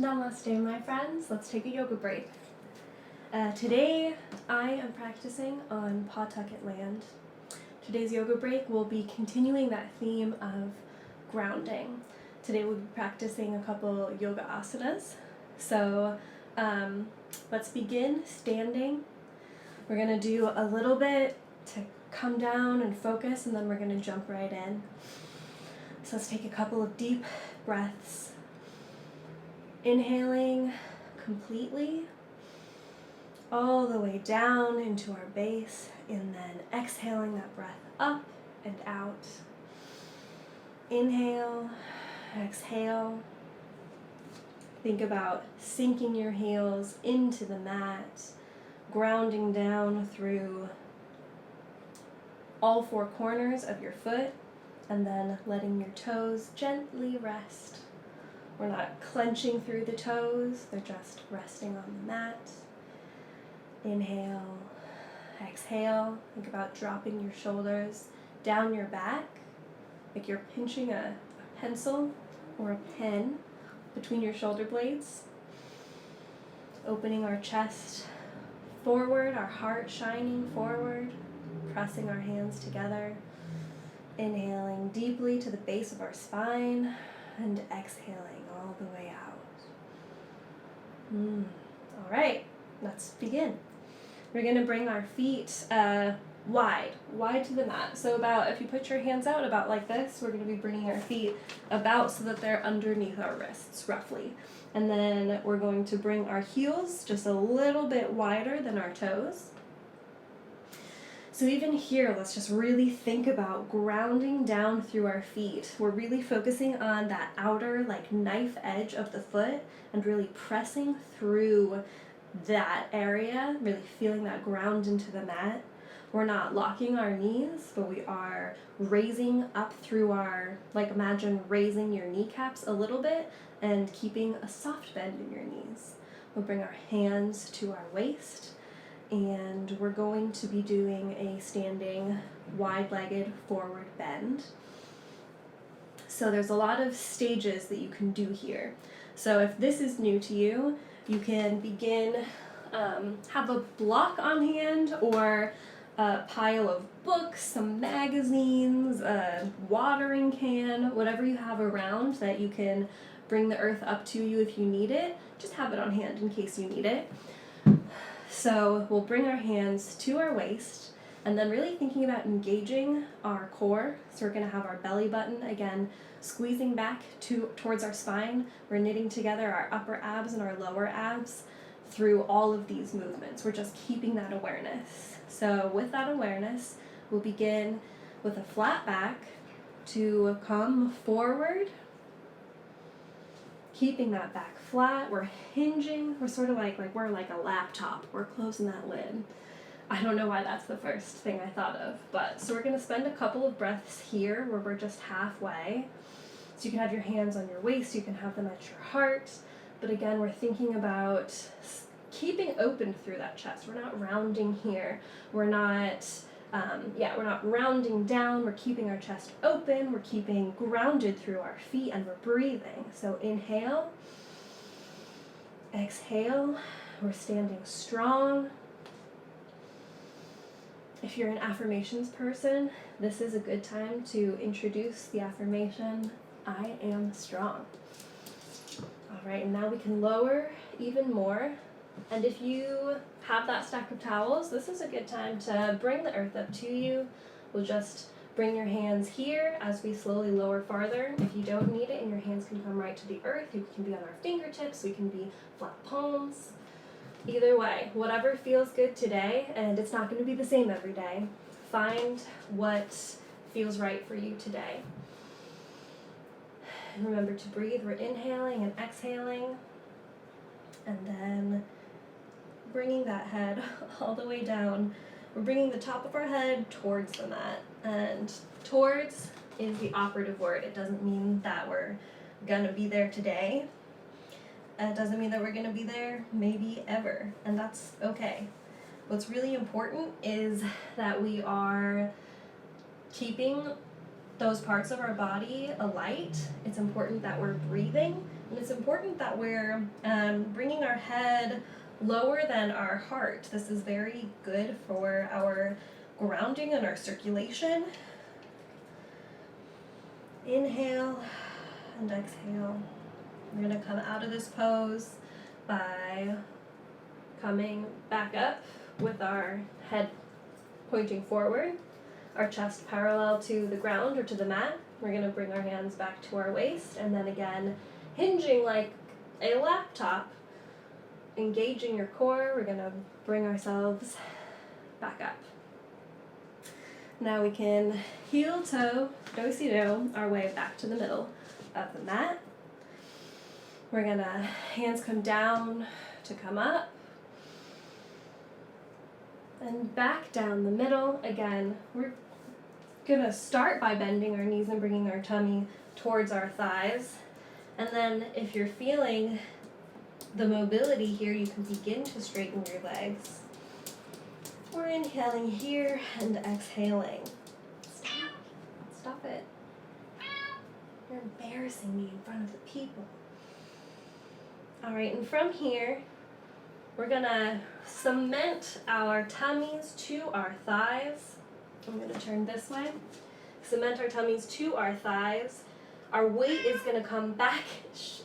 Namaste, my friends. Let's take a yoga break. Today, I am practicing on Pawtucket land. Today's yoga break will be continuing that theme of grounding. Today we'll be practicing a couple yoga asanas. So let's begin standing. We're going to do a little bit to come down and focus, and then we're going to jump right in. So let's take a couple of deep breaths. Inhaling completely all the way down into our base, and then exhaling that breath up and out. Inhale, exhale. Think about sinking your heels into the mat, grounding down through all four corners of your foot, and then letting your toes gently rest. We're not clenching through the toes, they're just resting on the mat. Inhale, exhale. Think about dropping your shoulders down your back, like you're pinching a pencil or a pen between your shoulder blades. Opening our chest forward, our heart shining forward, pressing our hands together. Inhaling deeply to the base of our spine and exhaling all the way out. All right, let's begin. We're going to bring our feet wide to the mat. So about, if you put your hands out about like this, we're going to be bringing our feet about so that they're underneath our wrists, roughly. And then we're going to bring our heels just a little bit wider than our toes. So even here, let's just really think about grounding down through our feet. We're really focusing on that outer, like knife edge of the foot and really pressing through that area, really feeling that ground into the mat. We're not locking our knees, but we are raising up through our, like imagine raising your kneecaps a little bit and keeping a soft bend in your knees. We'll bring our hands to our waist. And we're going to be doing a standing wide-legged forward bend. So there's a lot of stages that you can do here. So if this is new to you, you can begin, have a block on hand or a pile of books, some magazines, a watering can, whatever you have around that you can bring the earth up to you if you need it. Just have it on hand in case you need it. So we'll bring our hands to our waist and then really thinking about engaging our core. So we're going to have our belly button, again, squeezing back towards our spine. We're knitting together our upper abs and our lower abs through all of these movements. We're just keeping that awareness. So with that awareness, we'll begin with a flat back to come forward. Keeping that back flat, we're hinging, we're sort of like we're like a laptop, we're closing that lid. I don't know why that's the first thing I thought of, but so we're going to spend a couple of breaths here where we're just halfway. So you can have your hands on your waist, you can have them at your heart, but again, we're thinking about keeping open through that chest. We're not rounding here, we're not rounding down, we're keeping our chest open, we're keeping grounded through our feet, and we're breathing. So inhale, exhale, we're standing strong. If you're an affirmations person, this is a good time to introduce the affirmation, I am strong. All right, and now we can lower even more. And if you have that stack of towels, this is a good time to bring the earth up to you. We'll just bring your hands here as we slowly lower farther. If you don't need it and your hands can come right to the earth, you can be on our fingertips, we can be flat palms. Either way, whatever feels good today, and it's not going to be the same every day. Find what feels right for you today. And remember to breathe. We're inhaling and exhaling. And then bringing that head all the way down. We're bringing the top of our head towards the mat. And towards is the operative word. It doesn't mean that we're going to be there today. It doesn't mean that we're going to be there maybe ever. And that's okay. What's really important is that we are keeping those parts of our body alight. It's important that we're breathing And it's important that we're bringing our head lower than our heart. This is very good for our grounding and our circulation. Inhale and exhale. We're going to come out of this pose by coming back up with our head pointing forward, our chest parallel to the ground or to the mat. We're going to bring our hands back to our waist, and then again, hinging like a laptop, engaging your core. We're going to bring ourselves back up. Now we can heel toe, do-si-do, our way back to the middle of the mat. We're going to hands come down to come up, and back down the middle. Again, we're going to start by bending our knees and bringing our tummy towards our thighs. And then if you're feeling the mobility here, you can begin to straighten your legs. We're inhaling here and exhaling. Stop it. You're embarrassing me in front of the people. All right, and from here, we're gonna cement our tummies to our thighs. I'm gonna turn this way. Cement our tummies to our thighs. Our weight is gonna come back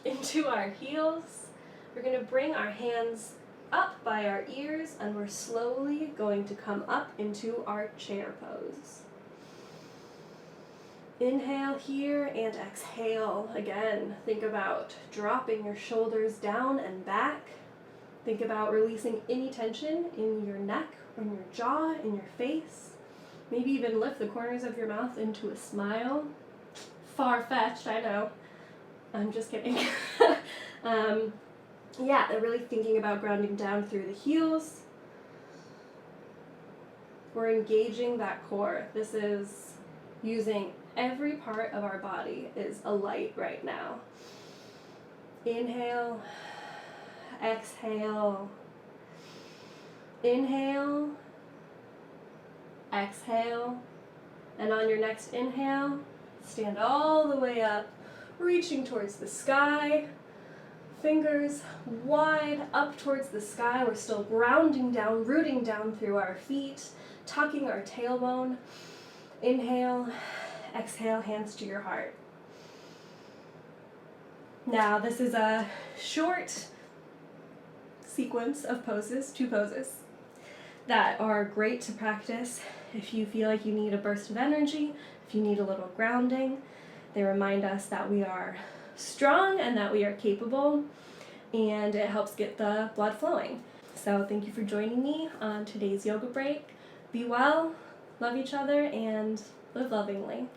into our heels. We're gonna bring our hands up by our ears, and we're slowly going to come up into our chair pose. Inhale here and exhale. Again, think about dropping your shoulders down and back. Think about releasing any tension in your neck, in your jaw, in your face. Maybe even lift the corners of your mouth into a smile. Far-fetched, I know. I'm just kidding. Yeah, they're really thinking about grounding down through the heels. We're engaging that core. This is using every part of our body is a light right now. Inhale, exhale. Inhale, exhale. And on your next inhale, stand all the way up, reaching towards the sky. Fingers wide up towards the sky. We're still grounding down, rooting down through our feet, tucking our tailbone. Inhale, exhale, hands to your heart. Now, this is a short sequence of poses, 2 poses, that are great to practice if you feel like you need a burst of energy, if you need a little grounding. They remind us that we are strong and that we are capable, and it helps get the blood flowing. So thank you for joining me on today's yoga break. Be well, love each other, and live lovingly.